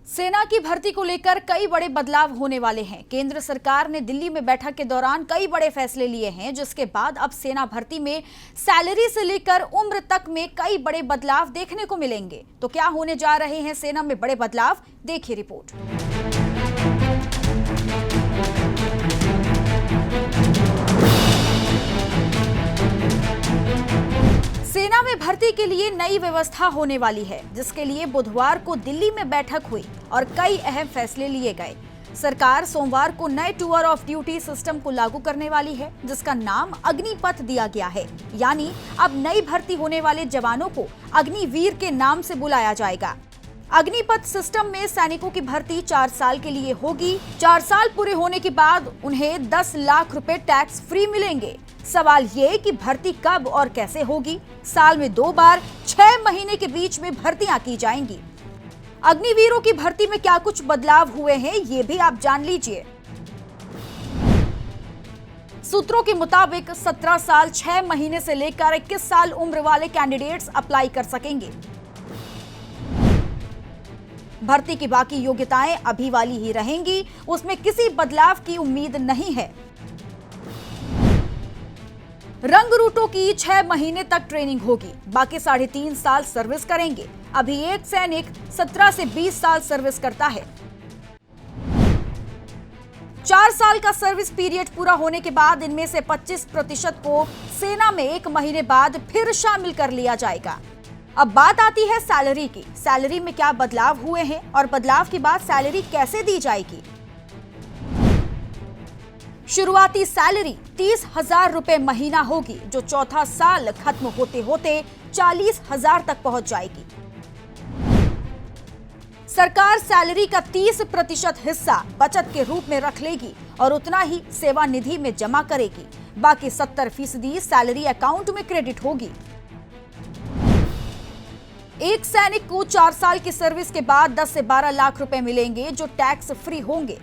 सेना की भर्ती को लेकर कई बड़े बदलाव होने वाले हैं। केंद्र सरकार ने दिल्ली में बैठक के दौरान कई बड़े फैसले लिए हैं, जिसके बाद अब सेना भर्ती में सैलरी से लेकर उम्र तक में कई बड़े बदलाव देखने को मिलेंगे। तो क्या होने जा रहे हैं सेना में बड़े बदलाव, देखिए रिपोर्ट। सेना में भर्ती के लिए नई व्यवस्था होने वाली है, जिसके लिए बुधवार को दिल्ली में बैठक हुई और कई अहम फैसले लिए गए। सरकार सोमवार को नए टूर ऑफ ड्यूटी सिस्टम को लागू करने वाली है, जिसका नाम अग्निपथ दिया गया है। यानी अब नई भर्ती होने वाले जवानों को अग्निवीर के नाम से बुलाया जाएगा। अग्निपथ सिस्टम में सैनिकों की भर्ती 4 साल के लिए होगी। 4 साल पूरे होने के बाद उन्हें 10 लाख रुपए टैक्स फ्री मिलेंगे। सवाल ये कि भर्ती कब और कैसे होगी। साल में 2 बार 6 महीने के बीच में भर्तियां की जाएंगी। अग्निवीरों की भर्ती में क्या कुछ बदलाव हुए हैं, ये भी आप जान लीजिए। सूत्रों के मुताबिक 17 साल 6 महीने से लेकर 21 साल उम्र वाले कैंडिडेट्स अप्लाई कर सकेंगे। भर्ती की बाकी योग्यताएं अभी वाली ही रहेंगी, उसमें किसी बदलाव की उम्मीद नहीं है। रंग रूटों की 6 महीने तक ट्रेनिंग होगी, बाकी 3.5 साल सर्विस करेंगे। अभी एक सैनिक 17 से 20 साल सर्विस करता है। 4 साल का सर्विस पीरियड पूरा होने के बाद इनमें से 25% को सेना में 1 महीने बाद फिर शामिल कर लिया जाएगा। अब बात आती है सैलरी की। सैलरी में क्या बदलाव हुए हैं और बदलाव के बाद सैलरी कैसे दी जाएगी। शुरुआती सैलरी 30,000 रुपए महीना होगी, जो चौथा साल खत्म होते होते 40,000 तक पहुंच जाएगी। सरकार सैलरी का 30% हिस्सा बचत के रूप में रख लेगी और उतना ही सेवा निधि में जमा करेगी। बाकी 70% सैलरी अकाउंट में क्रेडिट होगी। एक सैनिक को 4 साल की सर्विस के बाद 10 से 12 लाख रुपए मिलेंगे, जो टैक्स फ्री होंगे।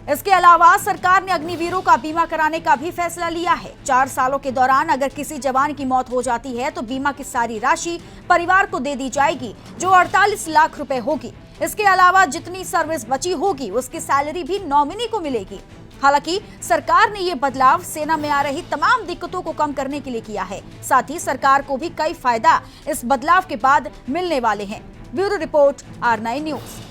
इसके अलावा सरकार ने अग्निवीरों का बीमा कराने का भी फैसला लिया है। 4 सालों के दौरान अगर किसी जवान की मौत हो जाती है तो बीमा की सारी राशि परिवार को दे दी जाएगी, जो 48 लाख रुपए होगी। इसके अलावा जितनी सर्विस बची होगी उसकी सैलरी भी नॉमिनी को मिलेगी। हालांकि सरकार ने ये बदलाव सेना में आ रही तमाम दिक्कतों को कम करने के लिए किया है। साथ ही सरकार को भी कई फायदा इस बदलाव के बाद मिलने वाले हैं। Bureau report, R9 news.